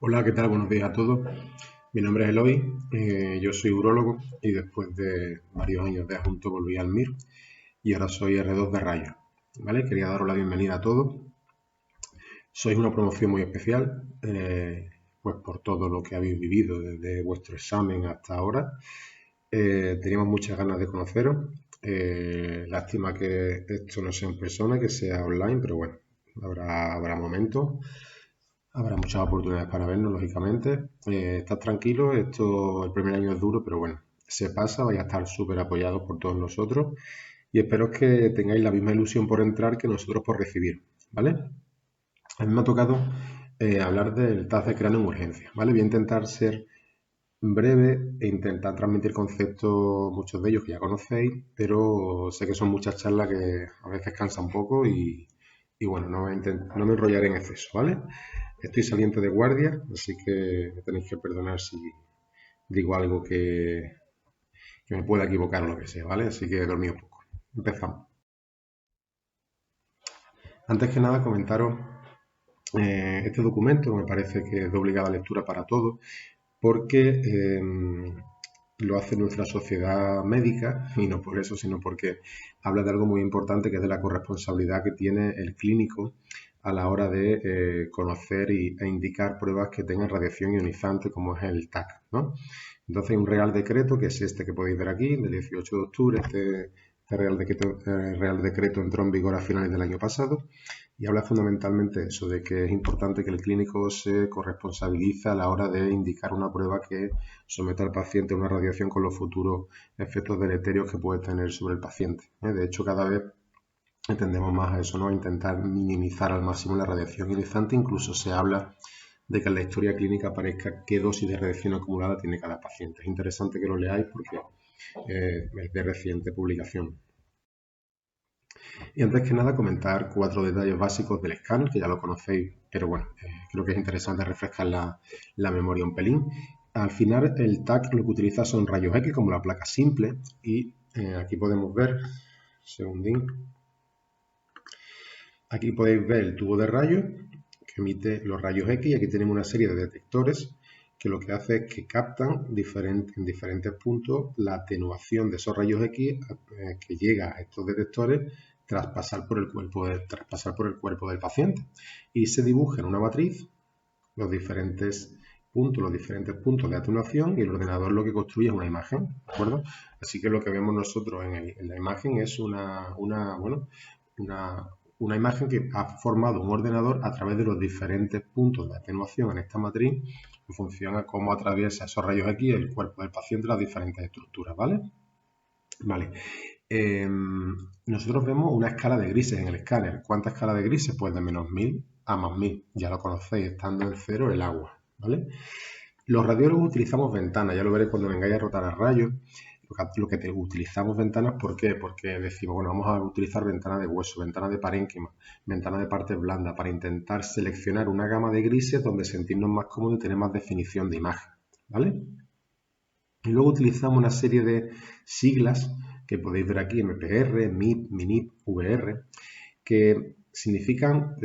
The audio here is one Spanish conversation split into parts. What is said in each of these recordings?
Hola, ¿qué tal? Buenos días a todos. Mi nombre es Eloy, yo soy urólogo y después de varios años de adjunto volví al MIR y ahora soy R2 de rayos. ¿Vale? Quería daros la bienvenida a todos. Sois una promoción muy especial, pues por todo lo que habéis vivido desde vuestro examen hasta ahora. Teníamos muchas ganas de conoceros. Lástima que esto no sea en persona, que sea online, pero bueno, habrá momentos. Habrá muchas oportunidades para vernos, lógicamente. Estad tranquilos, el primer año es duro, pero bueno, se pasa, vais a estar súper apoyados por todos nosotros y espero que tengáis la misma ilusión por entrar que nosotros por recibir, ¿vale? A mí me ha tocado hablar del TAS de cráneo en urgencia, ¿vale? Voy a intentar ser breve e intentar transmitir conceptos, muchos de ellos que ya conocéis, pero sé que son muchas charlas que a veces cansa un poco y bueno, no me enrollaré en exceso, ¿vale? Estoy saliente de guardia, así que me tenéis que perdonar si digo algo que me pueda equivocar o lo que sea, ¿vale? Así que he dormido poco. Empezamos. Antes que nada, comentaros este documento, me parece que es de obligada lectura para todos, porque lo hace nuestra sociedad médica, y no por eso, sino porque habla de algo muy importante que es de la corresponsabilidad que tiene el clínico a la hora de conocer e indicar pruebas que tengan radiación ionizante, como es el TAC, ¿no? Entonces hay un Real Decreto, que es este que podéis ver aquí, del 18 de octubre. Este Real Decreto entró en vigor a finales del año pasado y habla fundamentalmente de eso, de que es importante que el clínico se corresponsabilice a la hora de indicar una prueba que someta al paciente a una radiación con los futuros efectos deleterios que puede tener sobre el paciente. De hecho, cada vez tendemos más a eso, ¿no? A intentar minimizar al máximo la radiación ionizante. Incluso se habla de que en la historia clínica aparezca qué dosis de radiación acumulada tiene cada paciente. Es interesante que lo leáis porque es de reciente publicación. Y antes que nada comentar 4 detalles básicos del escáner, que ya lo conocéis, pero bueno, creo que es interesante refrescar la memoria un pelín. Al final el TAC lo que utiliza son rayos X como la placa simple y aquí podemos ver, segundín, aquí podéis ver el tubo de rayos que emite los rayos X y aquí tenemos una serie de detectores que lo que hace es que captan en diferentes puntos la atenuación de esos rayos X que llega a estos detectores tras pasar por el cuerpo del paciente. Y se dibuja en una matriz los diferentes puntos de atenuación y el ordenador lo que construye es una imagen, ¿de acuerdo? Así que lo que vemos nosotros en la imagen es una imagen que ha formado un ordenador a través de los diferentes puntos de atenuación en esta matriz en función a cómo atraviesa esos rayos X el cuerpo del paciente las diferentes estructuras, ¿vale? Vale. Nosotros vemos una escala de grises en el escáner. ¿Cuánta escala de grises? Pues de -1000 a +1000. Ya lo conocéis, estando en cero el agua, ¿vale? Los radiólogos utilizamos ventanas, ya lo veréis cuando vengáis a rotar a rayos. Utilizamos ventanas, ¿por qué? Porque decimos, bueno, vamos a utilizar ventanas de hueso, ventanas de parénquima, ventanas de partes blandas, para intentar seleccionar una gama de grises donde sentirnos más cómodos y tener más definición de imagen, ¿vale? Y luego utilizamos una serie de siglas que podéis ver aquí, MPR, MIP, MINIP, VR, que significan,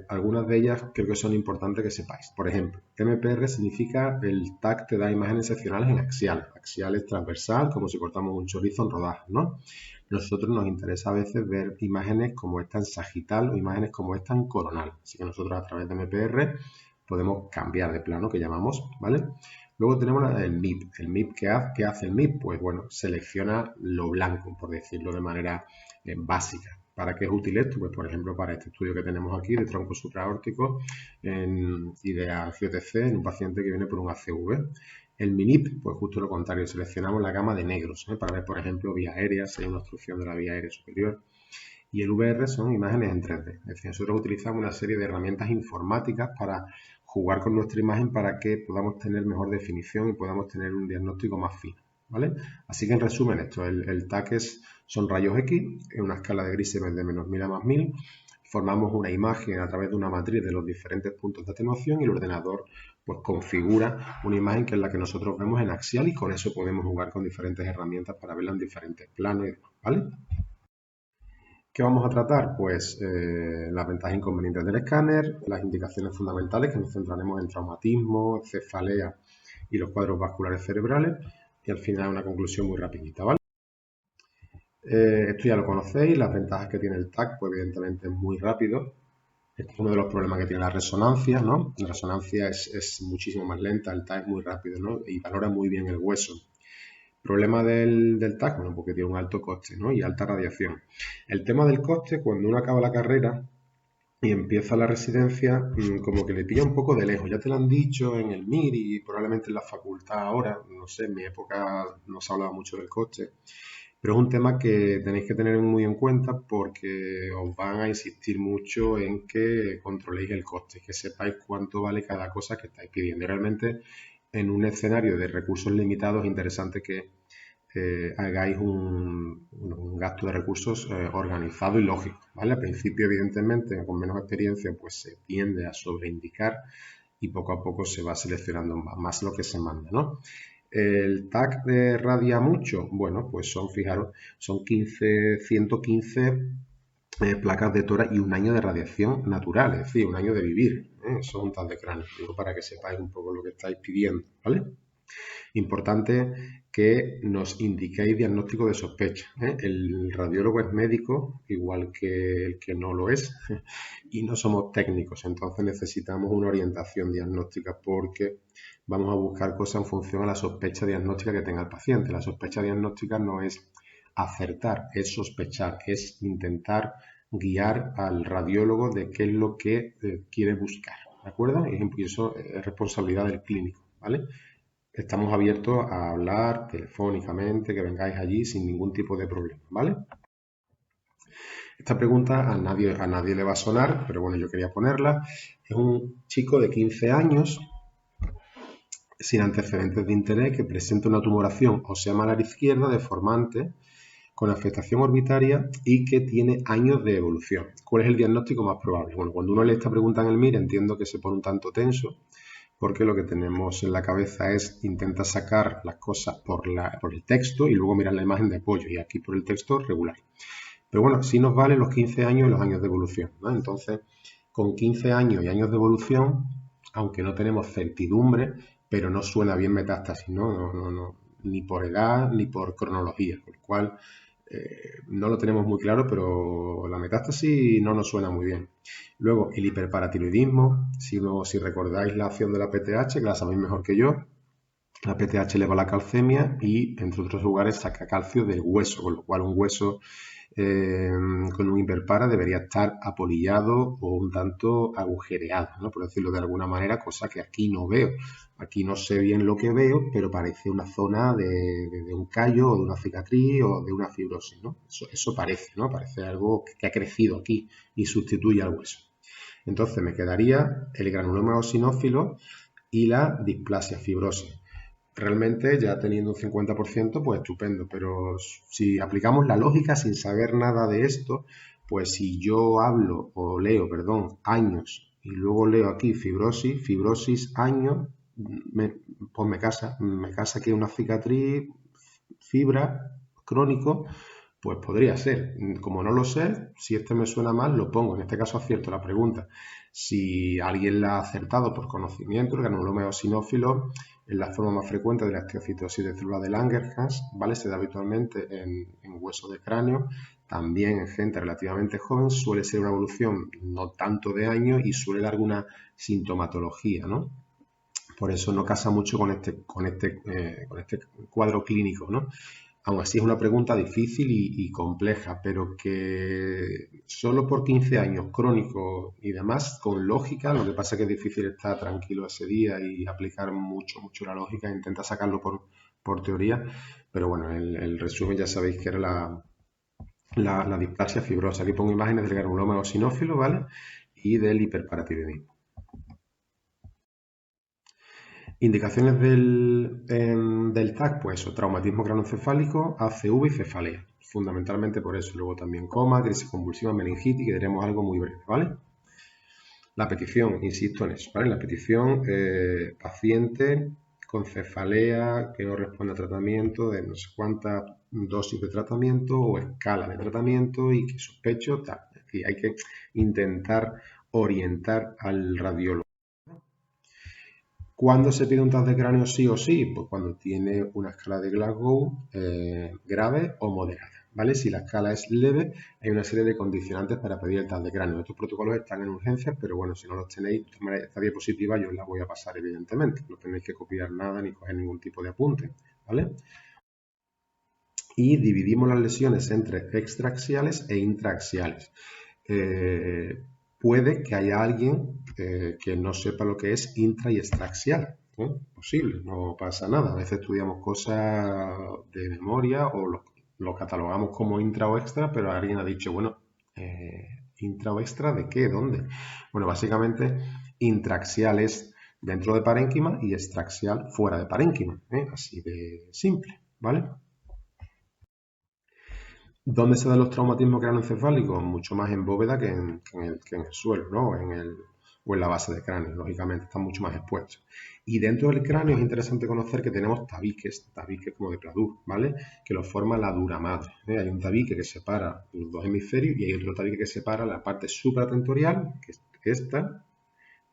algunas de ellas creo que son importantes que sepáis. Por ejemplo, MPR significa el TAC te da imágenes seccionales en axial. Axial es transversal, como si cortamos un chorizo en rodajas, ¿no? Nosotros nos interesa a veces ver imágenes como esta en sagital o imágenes como esta en coronal. Así que nosotros a través de MPR podemos cambiar de plano, que llamamos, ¿vale? Luego tenemos el MIP. ¿El MIP qué hace el MIP? Pues bueno, selecciona lo blanco, por decirlo de manera básica. ¿Para qué es útil esto? Pues por ejemplo para este estudio que tenemos aquí de tronco supraórtico y de ACTC en un paciente que viene por un ACV. El MINIP, pues justo lo contrario, seleccionamos la gama de negros para ver, por ejemplo, vía aérea, si hay una obstrucción de la vía aérea superior. Y el VR son imágenes en 3D. Es decir, nosotros utilizamos una serie de herramientas informáticas para jugar con nuestra imagen para que podamos tener mejor definición y podamos tener un diagnóstico más fino, ¿vale? Así que en resumen esto, el TAC son rayos X en una escala de grises de -1000 a +1000. Formamos una imagen a través de una matriz de los diferentes puntos de atenuación y el ordenador pues configura una imagen que es la que nosotros vemos en axial y con eso podemos jugar con diferentes herramientas para verla en diferentes planos y demás, ¿vale? ¿Qué vamos a tratar? Pues las ventajas e inconvenientes del escáner, las indicaciones fundamentales, que nos centraremos en traumatismo, cefalea y los cuadros vasculares cerebrales, y al final una conclusión muy rapidita, ¿vale? Esto ya lo conocéis, las ventajas que tiene el TAC, pues evidentemente es muy rápido. Este es uno de los problemas que tiene la resonancia, ¿no? La resonancia es muchísimo más lenta, el TAC es muy rápido, ¿no? Y valora muy bien el hueso. Problema del TAC, bueno, porque tiene un alto coste, ¿no? Y alta radiación. El tema del coste, cuando uno acaba la carrera y empieza la residencia, como que le pilla un poco de lejos. Ya te lo han dicho en el MIR y probablemente en la facultad ahora, no sé, en mi época no se hablaba mucho del coste. Pero es un tema que tenéis que tener muy en cuenta porque os van a insistir mucho en que controléis el coste, que sepáis cuánto vale cada cosa que estáis pidiendo. Y realmente, en un escenario de recursos limitados, es interesante que hagáis un gasto de recursos organizado y lógico, ¿vale? Al principio, evidentemente, con menos experiencia, pues se tiende a sobreindicar y poco a poco se va seleccionando más lo que se manda, ¿no? El TAC radia mucho, bueno, pues son, fijaros, son 115 placas de tora y un año de radiación natural, es decir, un año de vivir. Eso es un TAC de cráneo, digo, para que sepáis un poco lo que estáis pidiendo, ¿vale? Importante que nos indiquéis diagnóstico de sospecha, ¿eh? El radiólogo es médico, igual que el que no lo es, y no somos técnicos, entonces necesitamos una orientación diagnóstica porque vamos a buscar cosas en función a la sospecha diagnóstica que tenga el paciente. La sospecha diagnóstica no es acertar, es sospechar, es intentar guiar al radiólogo de qué es lo que quiere buscar, ¿de acuerdo? Y eso es responsabilidad del clínico, ¿vale? Estamos abiertos a hablar telefónicamente, que vengáis allí sin ningún tipo de problema, ¿vale? Esta pregunta a nadie le va a sonar, pero bueno, yo quería ponerla. Es un chico de 15 años sin antecedentes de interés que presenta una tumoración ósea malar izquierda deformante con afectación orbitaria y que tiene años de evolución. ¿Cuál es el diagnóstico más probable? Bueno, cuando uno lee esta pregunta en el MIR entiendo que se pone un tanto tenso porque lo que tenemos en la cabeza es intentar sacar las cosas por el texto y luego mirar la imagen de apoyo y aquí por el texto regular. Pero bueno, sí nos valen los 15 años y los años de evolución, ¿no? Entonces, con 15 años y años de evolución, aunque no tenemos certidumbre, pero no suena bien metástasis, ¿no? Ni por edad ni por cronología, con lo cual no lo tenemos muy claro, pero la metástasis no nos suena muy bien. Luego, el hiperparatiroidismo, si recordáis la acción de la PTH, que la sabéis mejor que yo, la PTH eleva la calcemia y, entre otros lugares, saca calcio del hueso, con lo cual un hueso con un hiperpara debería estar apolillado o un tanto agujereado, ¿no? Por decirlo de alguna manera, cosa que aquí no veo. Aquí no sé bien lo que veo, pero parece una zona de un callo o de una cicatriz o de una fibrosis, ¿no? Eso parece, ¿no? Parece algo que ha crecido aquí y sustituye al hueso. Entonces me quedaría el granuloma eosinófilo y la displasia fibrosis. Realmente ya teniendo un 50%, pues estupendo, pero si aplicamos la lógica sin saber nada de esto, pues si yo hablo o leo, perdón, años y luego leo aquí fibrosis, años, pues me casa que una cicatriz, fibra, crónico, pues podría ser. Como no lo sé, si este me suena mal, lo pongo. En este caso acierto la pregunta. Si alguien la ha acertado por conocimiento, el granuloma eosinófilo es la forma más frecuente de la esteocitosis de células de Langerhans, ¿vale? Se da habitualmente en hueso de cráneo, también en gente relativamente joven, suele ser una evolución no tanto de años y suele dar alguna sintomatología, ¿no? Por eso no casa mucho con este cuadro clínico, ¿no? Aún así es una pregunta difícil y compleja, pero que solo por 15 años crónico y demás, con lógica, lo que pasa es que es difícil estar tranquilo ese día y aplicar mucho la lógica, intenta sacarlo por teoría, pero bueno, el resumen ya sabéis que era la displasia fibrosa. Aquí pongo imágenes del granuloma eosinófilo, ¿vale? Y del hiperparatiroidismo. Indicaciones del TAC, pues eso, traumatismo craneoencefálico, ACV y cefalea. Fundamentalmente por eso. Luego también coma, crisis convulsiva, meningitis, que diremos algo muy breve, ¿vale? La petición, insisto en eso, ¿vale? La petición, paciente con cefalea que no responde a tratamiento de no sé cuántas dosis de tratamiento o escala de tratamiento y que sospecho tal. Y hay que intentar orientar al radiólogo. ¿Cuándo se pide un TAC de cráneo sí o sí? Pues cuando tiene una escala de Glasgow grave o moderada, ¿vale? Si la escala es leve, hay una serie de condicionantes para pedir el TAC de cráneo. Estos protocolos están en urgencias, pero bueno, si no los tenéis, de todas maneras, esta diapositiva yo os la voy a pasar, evidentemente. No tenéis que copiar nada ni coger ningún tipo de apunte, ¿vale? Y dividimos las lesiones entre extraaxiales e intraaxiales. Puede que haya alguien que no sepa lo que es intra y extraaxial. Posible, no pasa nada. A veces estudiamos cosas de memoria o lo catalogamos como intra o extra, pero alguien ha dicho, bueno, ¿intra o extra de qué? ¿Dónde? Bueno, básicamente intraaxial es dentro de parénquima y extraaxial fuera de parénquima. Así de simple, ¿vale? ¿Dónde se dan los traumatismos craneoencefálicos? Mucho más en bóveda que en el suelo, ¿no? O en la base del cráneo, lógicamente, están mucho más expuestos. Y dentro del cráneo es interesante conocer que tenemos tabiques como de pladur, ¿vale? Que lo forma la dura madre. Hay un tabique que separa los dos hemisferios y hay otro tabique que separa la parte supratentorial, que es esta,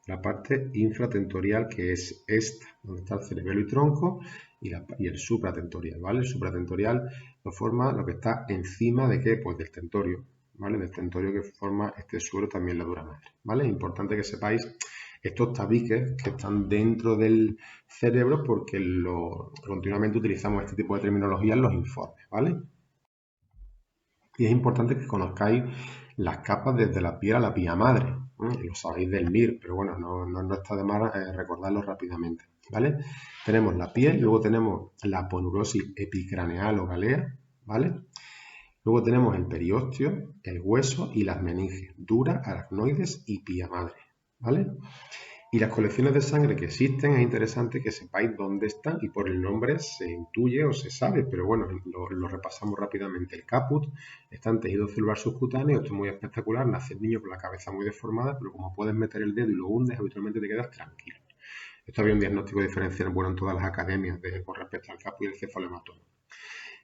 la parte infratentorial, que es esta, donde está el cerebelo y tronco, y el supratentorial, ¿vale? El supratentorial lo forma lo que está encima de ¿qué? Pues del tentorio, ¿vale? Del tentorio que forma este suelo, también la dura madre, ¿vale? Es importante que sepáis estos tabiques que están dentro del cerebro porque continuamente utilizamos este tipo de terminología en los informes, ¿vale? Y es importante que conozcáis las capas desde la piel a la pía madre. Lo sabéis del MIR, pero bueno, no está de más recordarlo rápidamente, ¿vale? Tenemos la piel, luego tenemos la aponeurosis epicraneal o galea, ¿vale? Luego tenemos el periósteo, el hueso y las meninges, dura, aracnoides y pía madre, ¿vale? Y las colecciones de sangre que existen, es interesante que sepáis dónde están y por el nombre se intuye o se sabe, pero bueno, lo repasamos rápidamente. El caput está en tejido celular subcutáneo, esto es muy espectacular, nace el niño con la cabeza muy deformada, pero como puedes meter el dedo y lo hundes, habitualmente te quedas tranquilo. Esto había un diagnóstico diferencial bueno en todas las academias con respecto al caput y el cefalohematoma.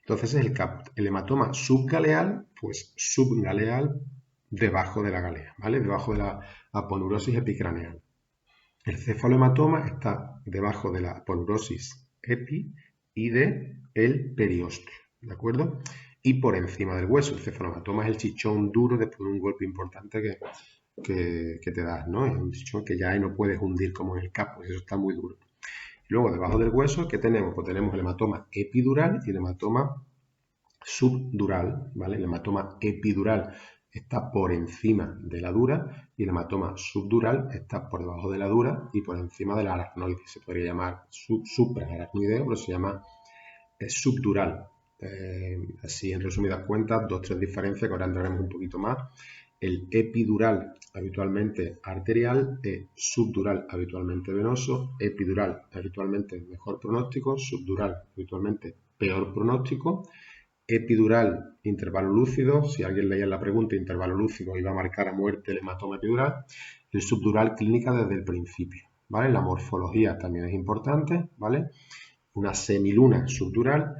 Entonces es el caput. El hematoma subgaleal, pues subgaleal debajo de la galea, ¿vale? Debajo de la aponeurosis epicraneal. El cefalohematoma está debajo de la aponeurosis epi y de el periósteo, ¿de acuerdo? Y por encima del hueso. El cefalohematoma es el chichón duro después de un golpe importante que te das, ¿no? Es un chichón que ya no puedes hundir como en el caput, eso está muy duro. Y luego debajo del hueso, ¿qué tenemos? Pues tenemos el hematoma epidural y el hematoma subdural, ¿vale? El hematoma epidural está por encima de la dura y el hematoma subdural está por debajo de la dura y por encima de la aracnoide. Se podría llamar supraaracnoideo, pero se llama subdural. Así, en resumidas cuentas, 2-3 diferencias que ahora entraremos un poquito más. El epidural habitualmente arterial, subdural habitualmente venoso, epidural habitualmente mejor pronóstico, subdural habitualmente peor pronóstico. Epidural, intervalo lúcido. Si alguien leía la pregunta, intervalo lúcido iba a marcar a muerte el hematoma epidural. El subdural, clínica desde el principio, ¿vale? La morfología también es importante, ¿vale? Una semiluna subdural,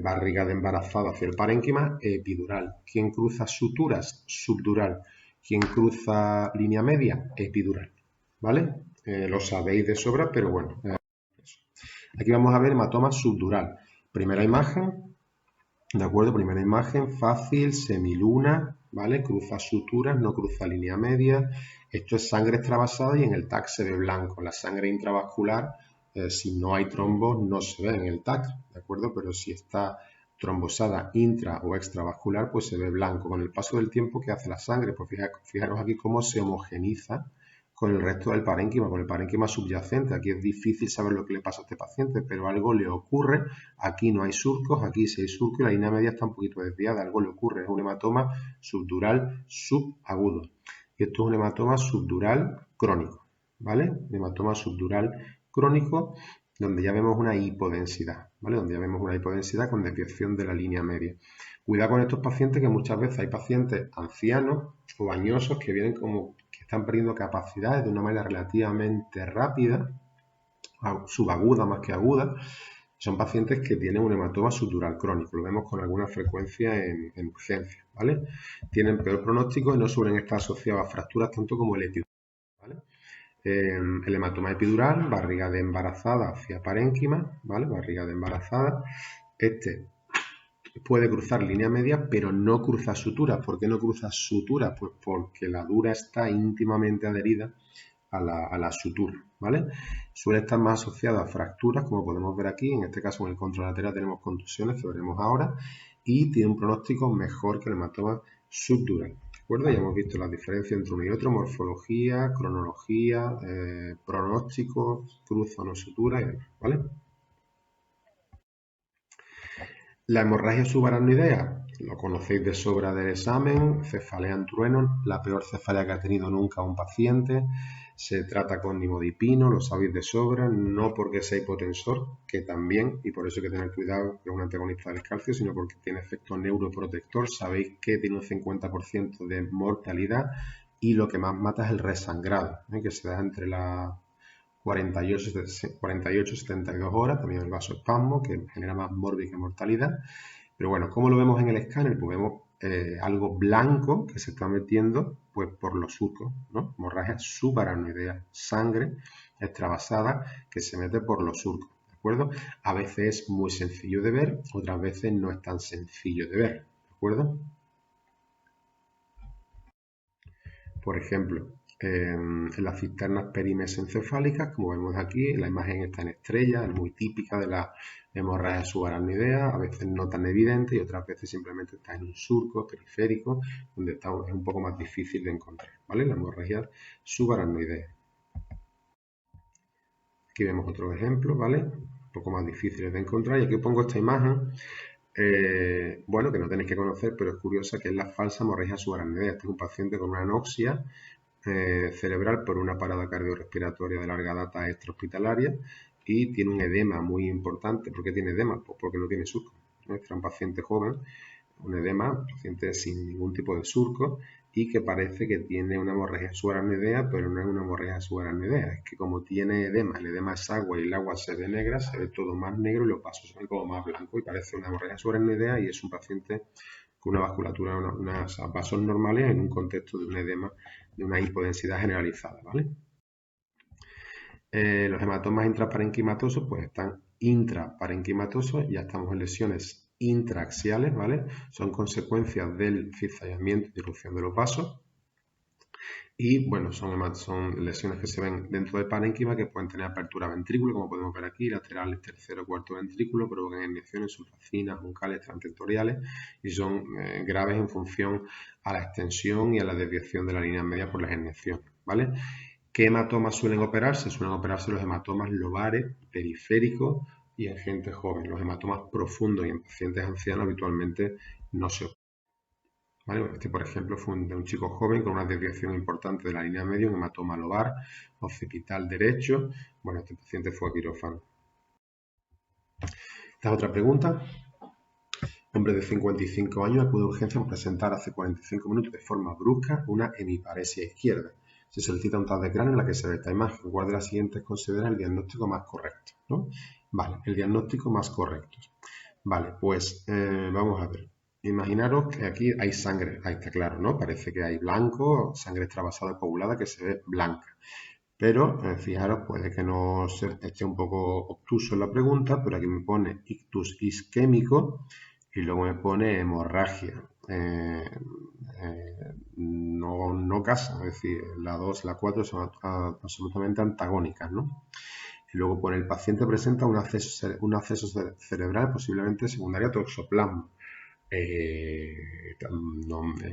barriga de embarazada hacia el parénquima, epidural. ¿Quién cruza suturas? Subdural. ¿Quién cruza línea media? Epidural, ¿vale? Lo sabéis de sobra, pero bueno. Aquí vamos a ver hematoma subdural. Primera imagen. ¿De acuerdo? Primera imagen, fácil, semiluna, ¿vale? Cruza suturas, no cruza línea media. Esto es sangre extravasada y en el TAC se ve blanco. La sangre intravascular, si no hay trombos, no se ve en el TAC, ¿de acuerdo? Pero si está trombosada intra o extravascular, pues se ve blanco. Con el paso del tiempo, ¿qué hace la sangre? Pues fijaros aquí cómo se homogeniza con el resto del parénquima, con el parénquima subyacente. Aquí es difícil saber lo que le pasa a este paciente, pero algo le ocurre. Aquí no hay surcos, aquí sí hay surcos y la línea media está un poquito desviada. Algo le ocurre, es un hematoma subdural subagudo. Y esto es un hematoma subdural crónico, ¿vale? Un hematoma subdural crónico donde ya vemos una hipodensidad, ¿vale? Donde ya vemos una hipodensidad con desviación de la línea media. Cuidado con estos pacientes, que muchas veces hay pacientes ancianos o añosos que vienen como que están perdiendo capacidades de una manera relativamente rápida, subaguda más que aguda, Son pacientes que tienen un hematoma sutural crónico, lo vemos con alguna frecuencia en urgencias, ¿vale? Tienen peor pronóstico y no suelen estar asociados a fracturas tanto como el epidural, ¿vale? El hematoma epidural, barriga de embarazada hacia parénquima, ¿vale? Barriga de embarazada. Este puede cruzar línea media, pero no cruza suturas. ¿Por qué no cruza suturas? Pues porque la dura está íntimamente adherida a la sutura, ¿vale? Suele estar más asociada a fracturas, como podemos ver aquí. En este caso, en el contralateral tenemos contusiones, que veremos ahora, y tiene un pronóstico mejor que el hematoma subdural. ¿De acuerdo? Ya hemos visto las diferencias entre uno y otro, morfología, cronología, pronóstico, cruz o no sutura y demás, ¿vale? La hemorragia subaracnoidea, lo conocéis de sobra del examen, cefalea en trueno, la peor cefalea que ha tenido nunca un paciente, se trata con nimodipino, lo sabéis de sobra, no porque sea hipotensor, que también, y por eso hay que tener cuidado, que es un antagonista del calcio, sino porque tiene efecto neuroprotector, sabéis que tiene un 50% de mortalidad y lo que más mata es el resangrado, que se da entre la 48-72 horas, también el vasoespasmo, que genera más morbi que mortalidad. Pero bueno, ¿cómo lo vemos en el escáner? Pues vemos algo blanco que se está metiendo pues, por los surcos, ¿no? Hemorragia subaracnoidea, sangre extravasada que se mete por los surcos, ¿de acuerdo? A veces es muy sencillo de ver, otras veces no es tan sencillo de ver, ¿de acuerdo? Por ejemplo, en las cisternas perimesencefálicas, como vemos aquí, la imagen está en estrella, es muy típica de la hemorragia subaracnoidea, a veces no tan evidente y otras veces simplemente está en un surco periférico, donde es un poco más difícil de encontrar, ¿vale? La hemorragia subaracnoidea. Aquí vemos otro ejemplo, ¿vale? Un poco más difíciles de encontrar y aquí pongo esta imagen bueno, que no tenéis que conocer, pero es curiosa, que es la falsa hemorragia subaracnoidea. Este es un paciente con una anoxia cerebral por una parada cardiorrespiratoria de larga data extrahospitalaria y tiene un edema muy importante. ¿Por qué tiene edema? Pues porque no tiene surco. Este es un paciente joven, un edema, un paciente sin ningún tipo de surco y que parece que tiene una hemorragia subaracnoidea, pero no es una hemorragia subaracnoidea. Es que como tiene edema, el edema es agua y el agua se ve negra, se ve todo más negro y los vasos se ven como más blancos y parece una hemorragia subaracnoidea y es un paciente con una vasculatura, unos vasos normales en un contexto de un edema, de una hipodensidad generalizada, ¿vale? Los hematomas intraparenquimatosos pues están intraparenquimatosos, ya estamos en lesiones intraaxiales, ¿vale? Son consecuencias del cizallamiento y irrupción de los vasos. Y bueno, son lesiones que se ven dentro del parénquima que pueden tener apertura ventrículo, como podemos ver aquí, laterales, tercero, cuarto ventrículo, provocan herniaciones sulfacinas, juncales, transtentoriales y son graves en función a la extensión y a la desviación de la línea media por las herniaciones, ¿vale? ¿Qué hematomas suelen operarse? Suelen operarse los hematomas lobares, periféricos y en gente joven. Los hematomas profundos y en pacientes ancianos habitualmente no se operan. ¿Vale? Este, por ejemplo, fue de un chico joven con una desviación importante de la línea media, un hematoma lobar, occipital derecho. Bueno, este paciente fue a quirófano. Esta es otra pregunta. Hombre de 55 años acude a urgencia por presentar hace 45 minutos de forma brusca una hemiparesia izquierda. Se solicita un TAC de cráneo en la que se ve esta imagen. ¿Cuál de las siguientes considera el diagnóstico más correcto? ¿No? Vale, el diagnóstico más correcto. Vale, pues vamos a ver. Imaginaros que aquí hay sangre, ahí está claro, ¿no? Parece que hay blanco, sangre extravasada coagulada que se ve blanca. Pero fijaros, puede que no se esté un poco obtuso en la pregunta, pero aquí me pone ictus isquémico y luego me pone hemorragia. No casa, es decir, la 2 y la 4 son absolutamente antagónicas, ¿no? Y luego pone el paciente presenta un acceso cerebral posiblemente secundario a toxoplasma.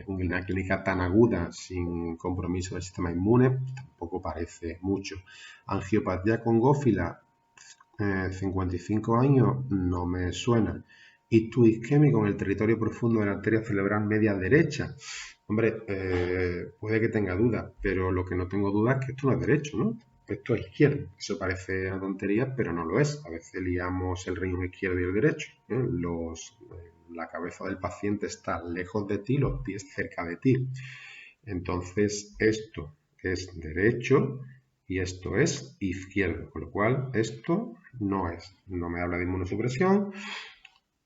Una clínica tan aguda sin compromiso del sistema inmune pues, tampoco parece mucho. Angiopatía congófila, 55 años, no me suena. Ictus isquémico en el territorio profundo de la arteria cerebral media derecha. Hombre, puede que tenga dudas, pero lo que no tengo duda es que esto no es derecho, ¿no? Esto es izquierdo. Eso parece una tontería, pero no lo es. A veces liamos el riñón izquierdo y el derecho. La cabeza del paciente está lejos de ti, los pies cerca de ti. Entonces, esto es derecho y esto es izquierdo, con lo cual esto no es. No me habla de inmunosupresión,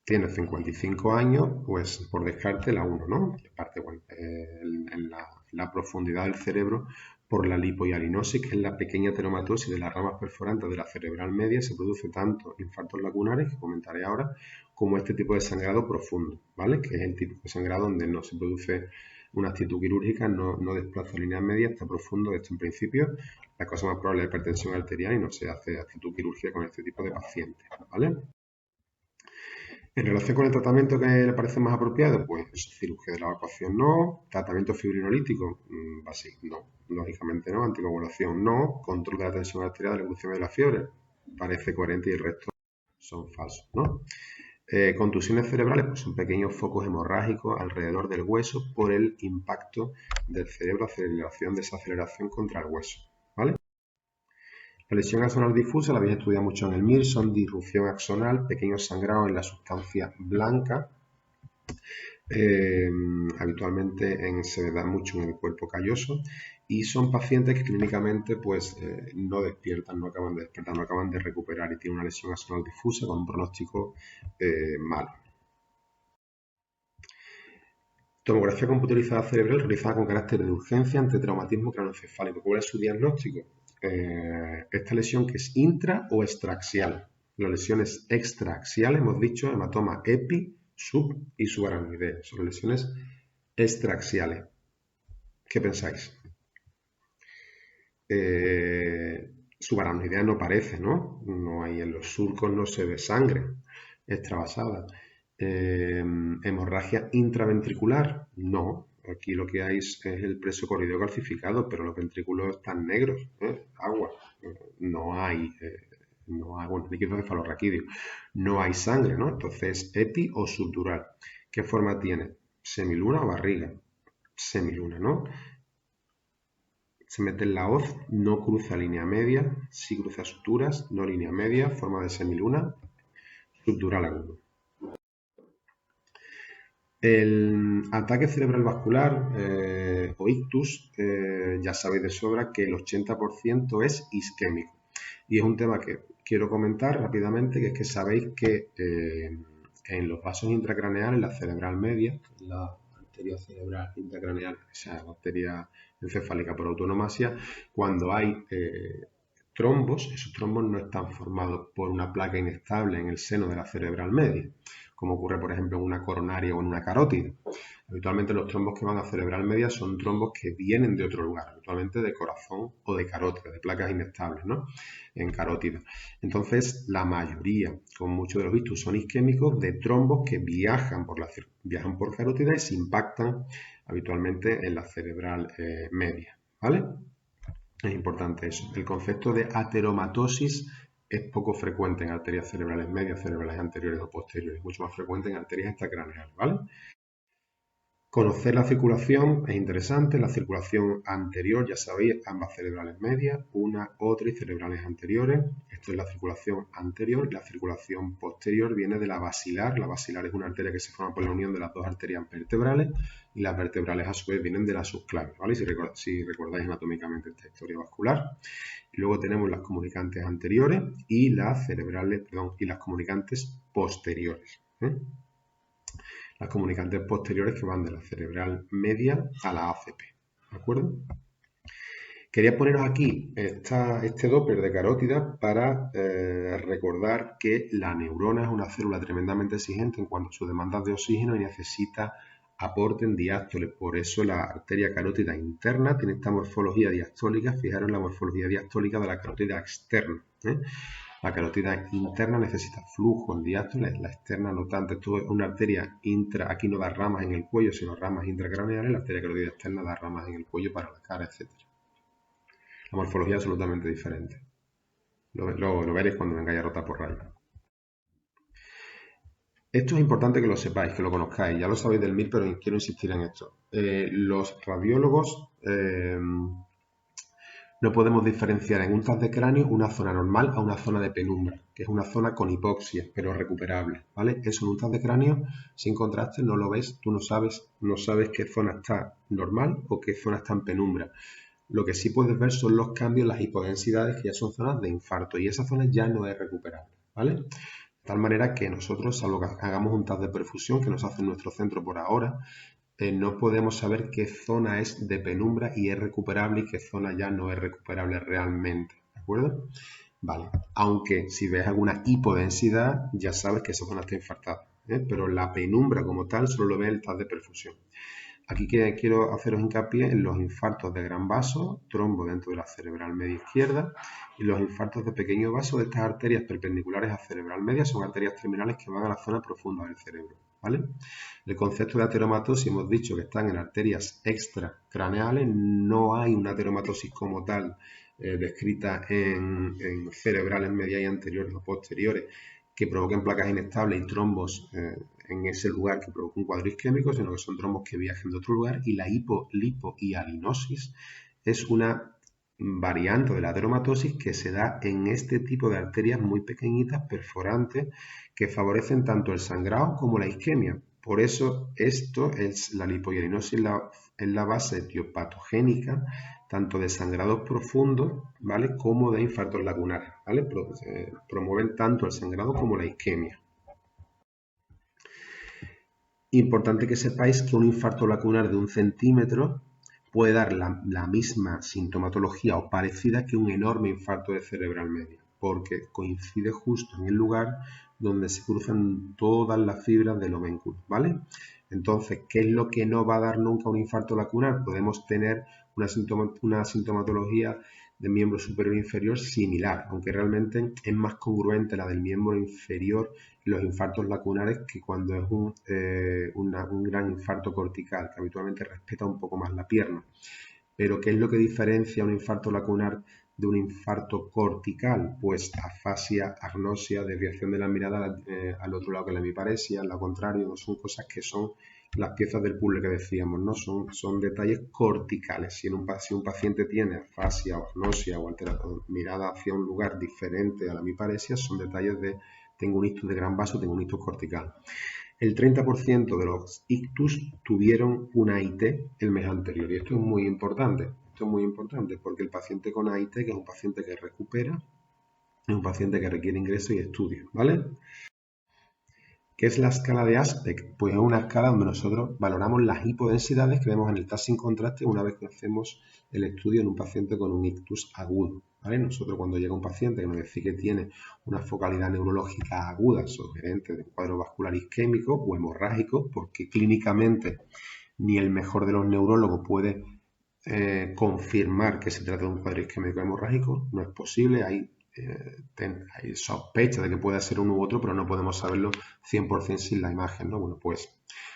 tiene 55 años, pues por descarte la 1, ¿no? Parte, bueno, en la profundidad del cerebro por la lipohialinosis, que es la pequeña teromatosis de las ramas perforantes de la cerebral media, se produce tanto infartos lacunares, que comentaré ahora, como este tipo de sangrado profundo, ¿vale? Que es el tipo de sangrado donde no se produce una actitud quirúrgica, no desplaza líneas medias, está profundo. Esto en principio, la cosa más probable es hipertensión arterial y no se hace actitud quirúrgica con este tipo de pacientes, ¿vale? En relación con el tratamiento que le parece más apropiado, pues cirugía de la evacuación no, tratamiento fibrinolítico, básico, no, lógicamente no, anticoagulación no, control de la tensión arterial, de la evolución de la fiebre, parece coherente y el resto son falsos, ¿no? Contusiones cerebrales, pues son pequeños focos hemorrágicos alrededor del hueso por el impacto del cerebro, aceleración, desaceleración contra el hueso, ¿vale? La lesión axonal difusa la habéis estudiado mucho en el MIR, son disrupción axonal, pequeños sangrados en la sustancia blanca, habitualmente se da mucho en el cuerpo calloso, y son pacientes que clínicamente pues, no despiertan, no acaban de despertar, no acaban de recuperar y tienen una lesión axonal difusa con un pronóstico malo. Tomografía computerizada cerebral realizada con carácter de urgencia ante traumatismo craneoencefálico. ¿Cuál es su diagnóstico? Esta lesión que es intra o extraaxial. Las lesiones extraaxiales, hemos dicho, hematoma epi, sub y subaracnoidea. Son lesiones extraaxiales. ¿Qué pensáis? Subaracnoidea no parece, ¿no? No hay en los surcos, no se ve sangre extravasada. Hemorragia intraventricular, no. Aquí lo que hay es el presocorrido calcificado, pero los ventrículos están negros, agua. No hay, bueno, líquido cefalorraquídeo. No hay sangre, ¿no? Entonces, epi o subdural. ¿Qué forma tiene? ¿Semiluna o barriga? Semiluna, ¿no? Se mete en la hoz, no cruza línea media, sí cruza suturas, no línea media, forma de semiluna, subdural agudo. El ataque cerebral vascular o ictus, ya sabéis de sobra que el 80% es isquémico. Y es un tema que quiero comentar rápidamente, que es que sabéis que en los vasos intracraneales, la cerebral media, la arteria cerebral intracraneal, esa arteria encefálica por autonomasia, cuando hay trombos, esos trombos no están formados por una placa inestable en el seno de la cerebral media, como ocurre, por ejemplo, en una coronaria o en una carótida. Habitualmente los trombos que van a cerebral media son trombos que vienen de otro lugar, habitualmente de corazón o de carótida, de placas inestables, ¿no? En carótida. Entonces, la mayoría, con muchos de los ictus, son isquémicos de trombos que viajan por carótida y se impactan habitualmente en la cerebral media, ¿vale? Es importante eso. El concepto de ateromatosis es poco frecuente en arterias cerebrales medias, cerebrales anteriores o posteriores, mucho más frecuente en arterias extracraneales, ¿vale? Conocer la circulación es interesante. La circulación anterior, ya sabéis, ambas cerebrales medias, una, otra y cerebrales anteriores. Esto es la circulación anterior. La circulación posterior viene de la basilar. La basilar es una arteria que se forma por la unión de las dos arterias vertebrales y las vertebrales a su vez vienen de la subclavian, ¿vale? Si recordáis anatómicamente esta historia vascular. Y luego tenemos las comunicantes anteriores y las cerebrales, y las comunicantes posteriores, ¿eh? Las comunicantes posteriores que van de la cerebral media a la ACP, ¿de acuerdo? Quería poneros aquí este Doppler de carótida para recordar que la neurona es una célula tremendamente exigente en cuanto a sus demandas de oxígeno y necesita aporte en diástoles. Por eso la arteria carótida interna tiene esta morfología diastólica. Fijaros en la morfología diastólica de la carótida externa, ¿eh? La carótida interna necesita flujo en diástoles, la externa no tanto. Esto es una arteria intra, aquí no da ramas en el cuello, sino ramas intracraneales. La arteria carótida externa da ramas en el cuello para la cara, etc. La morfología es absolutamente diferente. Lo veréis cuando vengáis a rotar por rayos. Esto es importante que lo sepáis, que lo conozcáis. Ya lo sabéis del MIR, pero quiero insistir en esto. Los radiólogos no podemos diferenciar en un TAC de cráneo una zona normal a una zona de penumbra, que es una zona con hipoxia, pero recuperable, ¿vale? Eso en un TAC de cráneo, sin contraste, no lo ves, tú no sabes qué zona está normal o qué zona está en penumbra. Lo que sí puedes ver son los cambios en las hipodensidades, que ya son zonas de infarto, y esa zona ya no es recuperable, ¿vale? De tal manera que nosotros, salvo que hagamos un TAC de perfusión que nos hace en nuestro centro por ahora, no podemos saber qué zona es de penumbra y es recuperable y qué zona ya no es recuperable realmente, ¿de acuerdo? Vale, aunque si ves alguna hipodensidad, ya sabes que esa zona está infartada, ¿eh? Pero la penumbra como tal solo lo ve el TAC de perfusión. Aquí quiero haceros hincapié en los infartos de gran vaso, trombo dentro de la cerebral media izquierda, y los infartos de pequeño vaso de estas arterias perpendiculares a cerebral media son arterias terminales que van a la zona profunda del cerebro, ¿vale? El concepto de ateromatosis hemos dicho que están en arterias extracraneales, no hay una ateromatosis como tal descrita en cerebrales medias y anteriores o posteriores que provoquen placas inestables y trombos en ese lugar que provoca un cuadro isquémico, sino que son trombos que viajan de otro lugar, y la hipolipohialinosis es una variante de la ateromatosis que se da en este tipo de arterias muy pequeñitas, perforantes, que favorecen tanto el sangrado como la isquemia. Por eso esto es la lipohialinosis es la base etiopatogénica tanto de sangrados profundos, ¿vale? Como de infartos lacunares, ¿vale? Promueven tanto el sangrado como la isquemia. Importante que sepáis que un infarto lacunar de 1 centímetro puede dar la misma sintomatología o parecida que un enorme infarto de cerebral media, porque coincide justo en el lugar donde se cruzan todas las fibras del homúnculo, ¿vale? Entonces, ¿qué es lo que no va a dar nunca un infarto lacunar? Podemos tener una sintomatología del miembro superior e inferior similar, aunque realmente es más congruente la del miembro inferior en los infartos lacunares que cuando es un gran infarto cortical, que habitualmente respeta un poco más la pierna. Pero ¿qué es lo que diferencia un infarto lacunar de un infarto cortical? Pues afasia, agnosia, desviación de la mirada al otro lado que la hemiparesia, lo contrario, no son cosas que son las piezas del puzzle que decíamos, ¿no? Son detalles corticales. Si un paciente tiene afasia o agnosia o mirada hacia un lugar diferente a la hemiparesia, son detalles de tengo un ictus de gran vaso, tengo un ictus cortical. El 30% de los ictus tuvieron una AIT el mes anterior, y esto es muy importante. Esto es muy importante porque el paciente con AIT, que es un paciente que recupera, es un paciente que requiere ingreso y estudio, ¿vale? ¿Qué es la escala de Aspect? Pues es una escala donde nosotros valoramos las hipodensidades que vemos en el TAC sin contraste una vez que hacemos el estudio en un paciente con un ictus agudo, ¿vale? Nosotros cuando llega un paciente que nos dice que tiene una focalidad neurológica aguda sugerente de un cuadro vascular isquémico o hemorrágico, porque clínicamente ni el mejor de los neurólogos puede confirmar que se trata de un cuadro isquémico hemorrágico, no es posible, hay sospecha de que pueda ser uno u otro, pero no podemos saberlo 100% sin la imagen, ¿no? Bueno, pues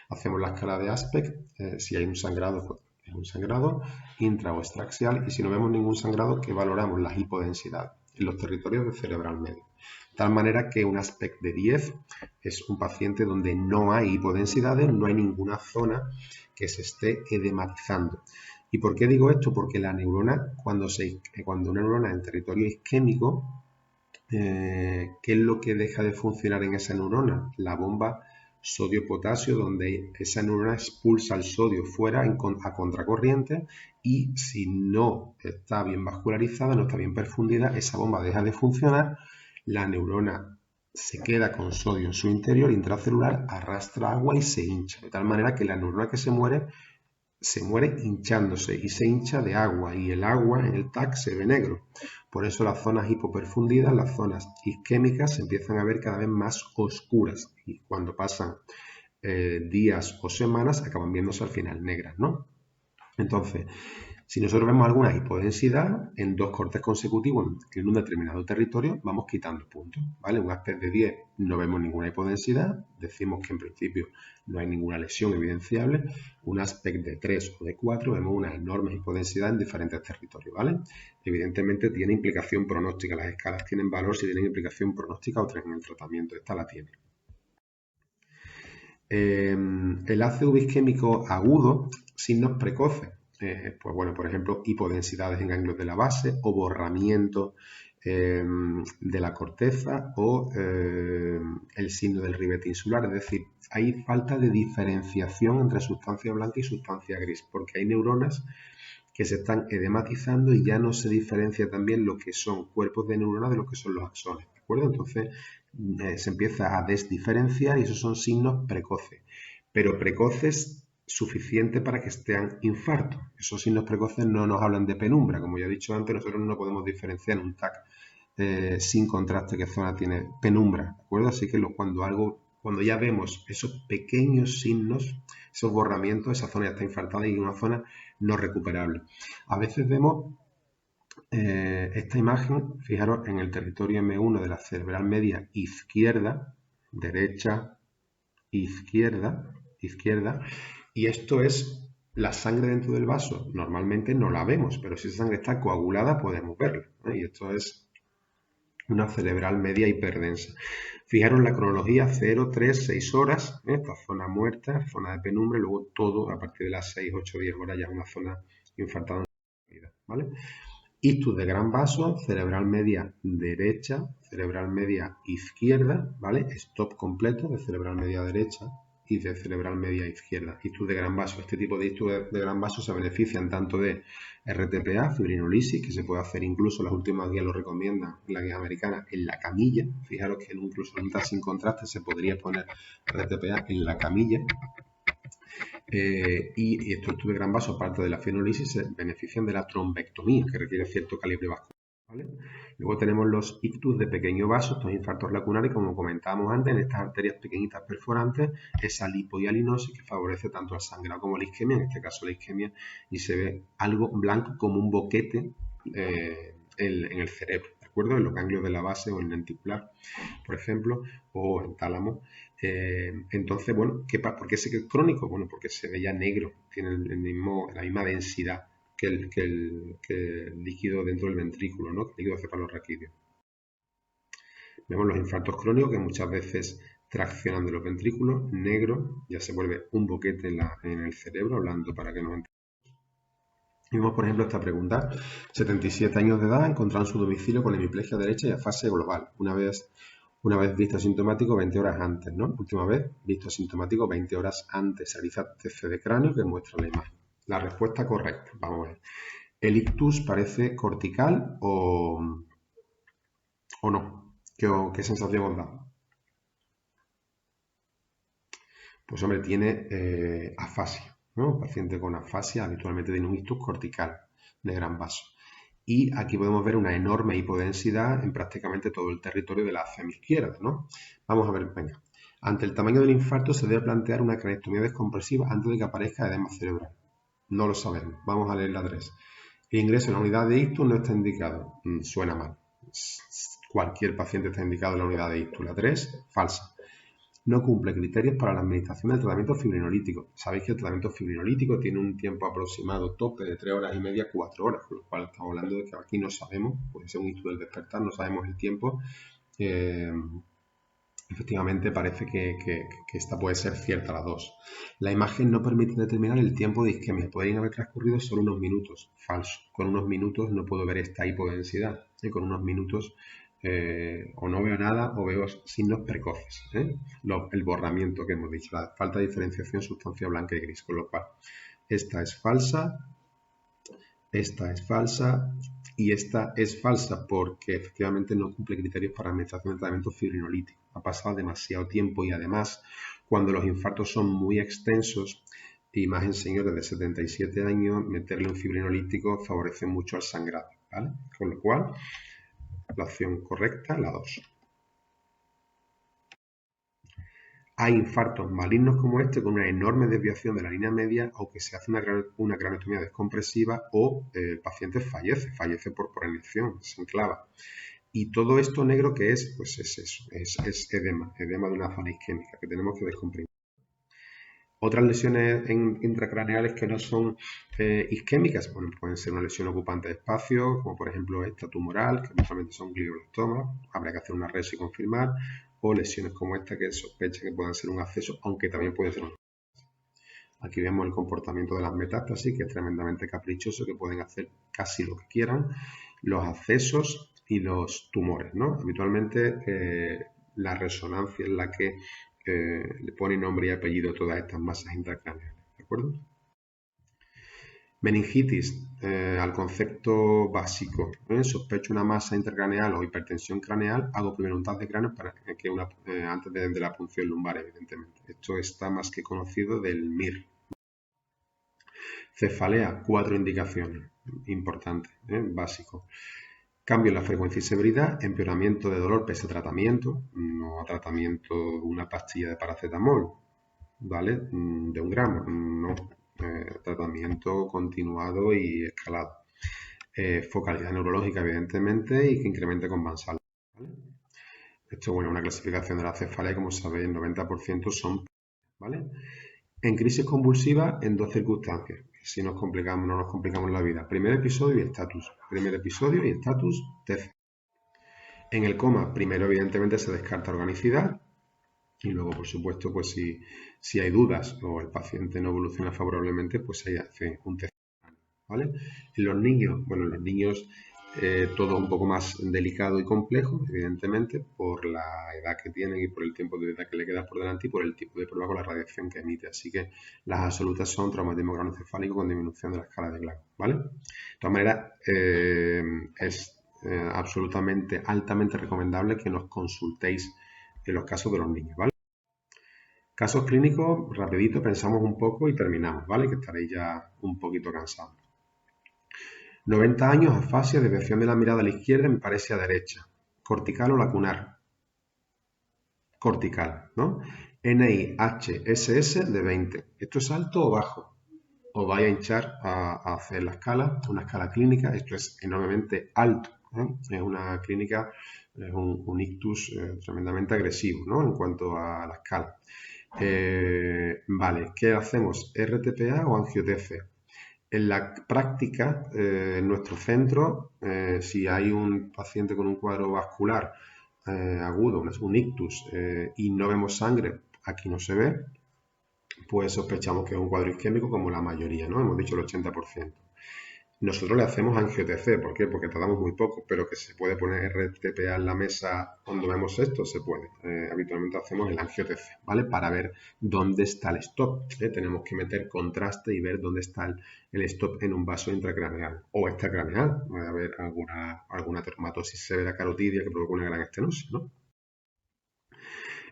hacemos la escala de Aspect, si hay un sangrado, pues es un sangrado intra o extraaxial, y si no vemos ningún sangrado, que valoramos la hipodensidad en los territorios del cerebral medio. De tal manera que un Aspect de 10 es un paciente donde no hay hipodensidades, no hay ninguna zona que se esté edematizando. ¿Y por qué digo esto? Porque la neurona, cuando una neurona en territorio isquémico, ¿qué es lo que deja de funcionar en esa neurona? La bomba sodio-potasio, donde esa neurona expulsa el sodio fuera a contracorriente, y si no está bien vascularizada, no está bien perfundida, esa bomba deja de funcionar, la neurona se queda con sodio en su interior intracelular, arrastra agua y se hincha, de tal manera que la neurona que se muere hinchándose y se hincha de agua, y el agua en el TAC se ve negro. Por eso las zonas hipoperfundidas, las zonas isquémicas, se empiezan a ver cada vez más oscuras, y cuando pasan días o semanas acaban viéndose al final negras, ¿no? Entonces, si nosotros vemos alguna hipodensidad en 2 cortes consecutivos en un determinado territorio, vamos quitando puntos, ¿vale? Un Aspect de 10 no vemos ninguna hipodensidad, decimos que en principio no hay ninguna lesión evidenciable. Un Aspect de 3 o de 4 vemos una enorme hipodensidad en diferentes territorios, ¿vale? Evidentemente tiene implicación pronóstica, las escalas tienen valor si tienen implicación pronóstica o en el tratamiento, esta la tiene. El ACV isquémico agudo, signos precoces. Pues bueno, por ejemplo, hipodensidades en ganglios de la base o borramiento de la corteza o el signo del ribete insular. Es decir, hay falta de diferenciación entre sustancia blanca y sustancia gris, porque hay neuronas que se están edematizando y ya no se diferencia también lo que son cuerpos de neuronas de lo que son los axones, ¿de acuerdo? Entonces se empieza a desdiferenciar y esos son signos precoces, pero precoces suficiente para que estén infartos. Esos signos precoces no nos hablan de penumbra, como ya he dicho antes, nosotros no podemos diferenciar en un TAC sin contraste qué zona tiene penumbra, ¿de acuerdo? Así que cuando ya vemos esos pequeños signos, esos borramientos, esa zona ya está infartada y una zona no recuperable. A veces vemos esta imagen, fijaros, en el territorio M1 de la cerebral media izquierda, derecha, izquierda, izquierda, y esto es la sangre dentro del vaso. Normalmente no la vemos, pero si esa sangre está coagulada podemos verla, ¿eh? Y esto es una cerebral media hiperdensa. Fijaros la cronología 0, 3, 6 horas, esta zona muerta, zona de penumbra, y luego todo a partir de las 6, 8, 10 horas ya es una zona infartada, ¿vale? Ictus de gran vaso, cerebral media derecha, cerebral media izquierda, ¿vale? Stop completo de cerebral media derecha y de cerebral media izquierda. Ictus de gran vaso. Este tipo de ictus de gran vaso se benefician tanto de RTPA, fibrinolisis, que se puede hacer incluso, las últimas guías lo recomiendan, en la guía americana, en la camilla. Fijaros que incluso en un TAC sin contraste se podría poner RTPA en la camilla. Y estos tubos de gran vaso, aparte de la fibrinolisis, se benefician de la trombectomía, que requiere cierto calibre vascular, ¿vale? Luego tenemos los ictus de pequeño vaso, estos infartos lacunares, como comentábamos antes, en estas arterias pequeñitas perforantes, esa lipohialinosis que favorece tanto al sangrado como la isquemia, en este caso la isquemia, y se ve algo blanco como un boquete en el cerebro, ¿de acuerdo? En los ganglios de la base o en el lenticular, por ejemplo, o en tálamo. Entonces, bueno, ¿por qué sé que es crónico? Bueno, porque se ve ya negro, tiene la misma densidad que el líquido dentro del ventrículo, ¿no? El líquido cefalorraquídeo. Vemos los infartos crónicos que muchas veces traccionan de los ventrículos, negro, ya se vuelve un boquete en el cerebro, hablando para que nos entendamos. Vemos, por ejemplo, esta pregunta. 77 años de edad, encontraron su domicilio con hemiplegia derecha y afasia global. Una vez visto asintomático 20 horas antes, ¿no? Última vez visto asintomático 20 horas antes. Se realiza TC de cráneo que muestra la imagen. La respuesta correcta, vamos a ver. ¿El ictus parece cortical o no? ¿Qué sensación os da? Pues hombre, tiene afasia, ¿no? El paciente con afasia habitualmente tiene un ictus cortical de gran vaso. Y aquí podemos ver una enorme hipodensidad en prácticamente todo el territorio de la izquierda, ¿no? Vamos a ver, venga. Ante el tamaño del infarto se debe plantear una cranectomía descompresiva antes de que aparezca edema cerebral. No lo sabemos. Vamos a leer la 3. El ingreso en la unidad de ictus no está indicado. Suena mal. Cualquier paciente está indicado en la unidad de ictus. La 3, falsa. No cumple criterios para la administración del tratamiento fibrinolítico. Sabéis que el tratamiento fibrinolítico tiene un tiempo aproximado tope de 3 horas y media, 4 horas, con lo cual estamos hablando de que aquí no sabemos, puede ser un ictus del despertar, no sabemos el tiempo. Efectivamente parece que esta puede ser cierta, la 2. La imagen no permite determinar el tiempo de isquemia, pueden haber transcurrido solo unos minutos. Falso. Con unos minutos no puedo ver esta hipodensidad. Con unos minutos o no veo nada o veo signos precoces. El borramiento que hemos dicho, la falta de diferenciación sustancia blanca y gris, con lo cual esta es falsa, esta es falsa y esta es falsa porque efectivamente no cumple criterios para administración de tratamiento fibrinolítico. Ha pasado demasiado tiempo y además cuando los infartos son muy extensos y más en señores de 77 años, meterle un fibrinolítico favorece mucho al sangrado, ¿vale? Con lo cual, la opción correcta, la 2. Hay infartos malignos como este con una enorme desviación de la línea media o que se hace una craniotomía descompresiva o el paciente fallece por inyección, se enclava. Y todo esto negro que es, pues es eso, es edema de una zona isquémica que tenemos que descomprimir. Otras lesiones intracraneales que no son isquémicas, bueno, pueden ser una lesión ocupante de espacio, como por ejemplo esta tumoral, que normalmente son glioblastomas, habría que hacer una res y confirmar, o lesiones como esta que sospecha que puedan ser un acceso, aunque también puede ser un. Aquí vemos el comportamiento de las metástasis, que es tremendamente caprichoso, que pueden hacer casi lo que quieran, los accesos y los tumores, ¿no? Habitualmente la resonancia es la que le pone nombre y apellido a todas estas masas intracraneales, ¿de acuerdo? Meningitis, al concepto básico. Sospecho una masa intracraneal o hipertensión craneal, hago primero un TAC de cráneo antes de la punción lumbar, evidentemente. Esto está más que conocido del MIR. Cefalea, 4 indicaciones importantes, básico. Cambio en la frecuencia y severidad, empeoramiento de dolor pese a tratamiento, no a tratamiento de una pastilla de paracetamol, ¿vale? De 1 gramo, no. Tratamiento continuado y escalado. Focalidad neurológica, evidentemente, y que incremente con Mansal. ¿Vale? Esto, bueno, una clasificación de la cefalea, como sabéis, el 90% son, ¿vale? En crisis convulsiva, en 2 circunstancias. Si no nos complicamos la vida. Primer episodio y estatus. Primer episodio y estatus TC. En el coma, primero, evidentemente, se descarta organicidad. Y luego, por supuesto, pues si hay dudas o el paciente no evoluciona favorablemente, pues se hace un test. ¿Vale? En los niños, bueno, en los niños todo un poco más delicado y complejo, evidentemente, por la edad que tienen y por el tiempo de vida que le queda por delante y por el tipo de prueba con la radiación que emite. Así que las absolutas son traumatismo craneoencefálico con disminución de la escala de Glasgow, ¿vale? De todas maneras, es absolutamente, altamente recomendable que nos consultéis en los casos de los niños, ¿vale? Casos clínicos, rapidito, pensamos un poco y terminamos, ¿vale? Que estaréis ya un poquito cansados. 90 años, afasia, desviación de la mirada a la izquierda, me parece a derecha. Cortical o lacunar. Cortical, ¿no? NIHSS de 20. ¿Esto es alto o bajo? Os vais a hinchar a hacer la escala, una escala clínica. Esto es enormemente alto, ¿eh? Es una clínica, es un ictus tremendamente agresivo, ¿no? En cuanto a la escala. Vale, ¿qué hacemos? ¿RTPA o angio-TC? En la práctica, en nuestro centro, si hay un paciente con un cuadro vascular agudo, un ictus, y no vemos sangre, aquí no se ve, pues sospechamos que es un cuadro isquémico como la mayoría, ¿no? Hemos dicho el 80%. Nosotros le hacemos angio-TC, ¿por qué? Porque tardamos muy poco, pero que se puede poner RTPA en la mesa cuando vemos esto, se puede. Habitualmente hacemos el angio-TC, ¿vale? Para ver dónde está el stop. Tenemos que meter contraste y ver dónde está el stop en un vaso intracraneal o extracraneal. Puede haber alguna dermatosis severa carotidia que provoca una gran estenosis, ¿no?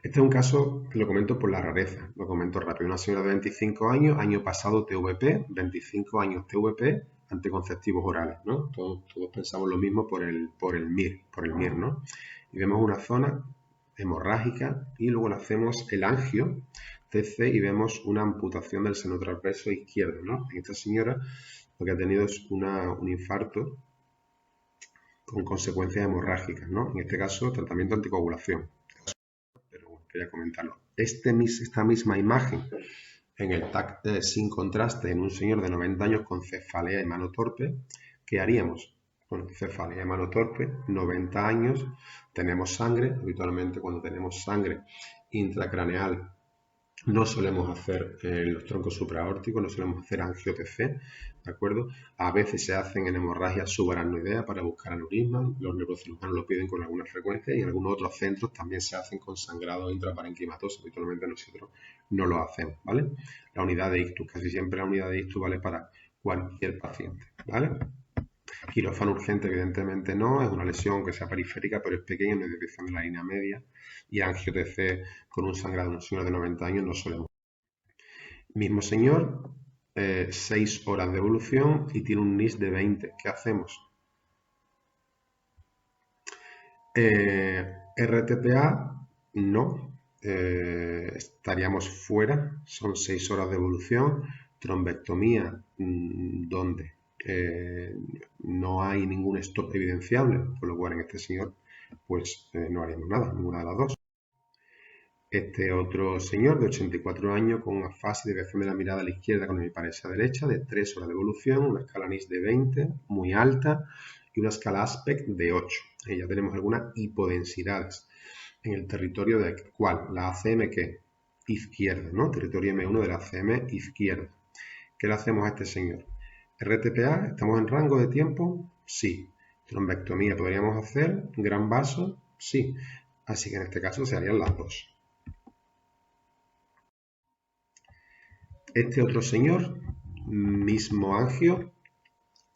Este es un caso que lo comento por la rareza, lo comento rápido. Una señora de 25 años, año pasado TVP, 25 años TVP, anticonceptivos orales, ¿no? Todos pensamos lo mismo por el MIR, ¿no? Y vemos una zona hemorrágica y luego le hacemos el angio TC y vemos una amputación del seno transverso izquierdo, ¿no? En esta señora lo que ha tenido es un infarto con consecuencias hemorrágicas, ¿no? En este caso, tratamiento anticoagulación. Pero bueno, quería comentarlo. Esta misma imagen en el TAC sin contraste en un señor de 90 años con cefalea y mano torpe, ¿qué haríamos? Bueno, cefalea y mano torpe, 90 años, tenemos sangre, habitualmente cuando tenemos sangre intracraneal no solemos hacer los troncos supraórticos, no solemos hacer angio-TC, ¿de acuerdo? A veces se hacen en hemorragia subaracnoidea para buscar aneurismas, los neurocirujanos lo piden con alguna frecuencia y en algunos otros centros también se hacen con sangrado intraparenquimatoso, habitualmente nosotros no lo hacemos, ¿vale? La unidad de ictus, casi siempre la unidad de ictus vale para cualquier paciente, ¿vale? Quirófano urgente, evidentemente no, es una lesión que sea periférica, pero es pequeña, no es desviación de la línea media. Y angio-TC con un sangrado de un señor de 90 años no solemos. Mismo señor, 6 horas de evolución y tiene un NIS de 20. ¿Qué hacemos? RTPA, no. Estaríamos fuera, son 6 horas de evolución. Trombectomía, ¿dónde? No hay ningún stop evidenciable, por lo cual en este señor pues no haríamos nada, ninguna de las dos. Este otro señor de 84 años con una fase de desviación de la mirada a la izquierda con hemiparesia derecha de 3 horas de evolución, una escala NIS de 20, muy alta, y una escala ASPECT de 8. Ya tenemos algunas hipodensidades en el territorio de ¿cuál? La ACM ¿qué? Izquierda, ¿no? Territorio M1 de la ACM izquierda. ¿Qué le hacemos a este señor? RTPA, ¿estamos en rango de tiempo? Sí. Trombectomía podríamos hacer, gran vaso, sí. Así que en este caso se harían las dos. Este otro señor mismo angio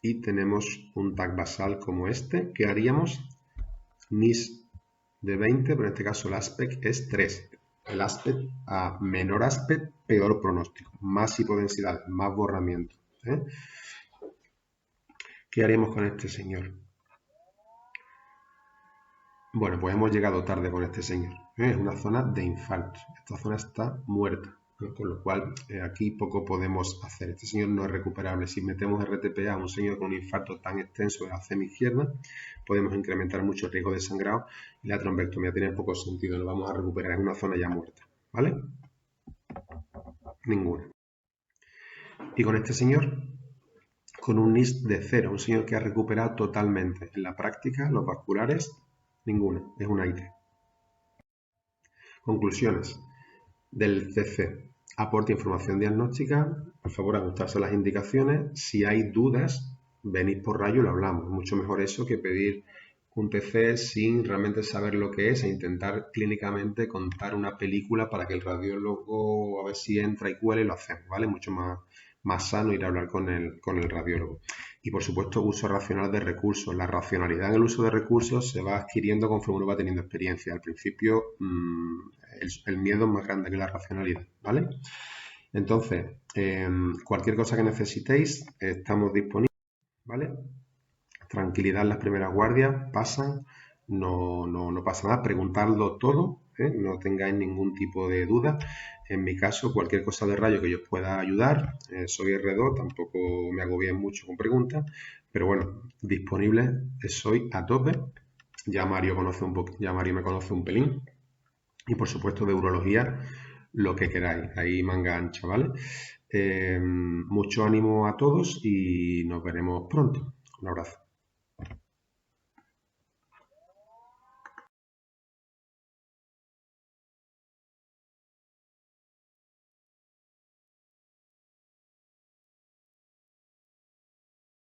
y tenemos un TAC basal como este, que haríamos NIS de 20, pero en este caso el aspect es 3. El aspect, a menor aspect, peor pronóstico, más hipodensidad, más borramiento. ¿Qué haremos con este señor? Bueno, pues hemos llegado tarde con este señor. Es una zona de infarto. Esta zona está muerta, con lo cual aquí poco podemos hacer. Este señor no es recuperable. Si metemos RTPA a un señor con un infarto tan extenso de la izquierda, podemos incrementar mucho el riesgo de sangrado y la trombectomía tiene poco sentido. Lo vamos a recuperar en una zona ya muerta. ¿Vale? Ninguna. Y con este señor, con un NIS de 0, un señor que ha recuperado totalmente. En la práctica, los vasculares, ninguna. Es una IT. Conclusiones del CC. Aporta información diagnóstica. Por favor, ajustarse a las indicaciones. Si hay dudas, venid por rayo y lo hablamos. Mucho mejor eso que pedir un TC sin realmente saber lo que es e intentar clínicamente contar una película para que el radiólogo a ver si entra y cuela y lo hacemos, ¿vale? Mucho más sano ir a hablar con el radiólogo. Y por supuesto, uso racional de recursos. La racionalidad en el uso de recursos se va adquiriendo conforme uno va teniendo experiencia. Al principio, el miedo es más grande que la racionalidad, ¿vale? Entonces, cualquier cosa que necesitéis, estamos disponibles, ¿vale? Tranquilidad en las primeras guardias, pasan, no pasa nada, preguntadlo todo, no tengáis ningún tipo de duda. En mi caso, cualquier cosa de rayo que yo os pueda ayudar, soy R2, tampoco me agobié mucho con preguntas, pero bueno, disponible soy a tope. Ya Mario me conoce un pelín. Y por supuesto de urología, lo que queráis, ahí manga ancha, ¿vale? Mucho ánimo a todos y nos veremos pronto. Un abrazo.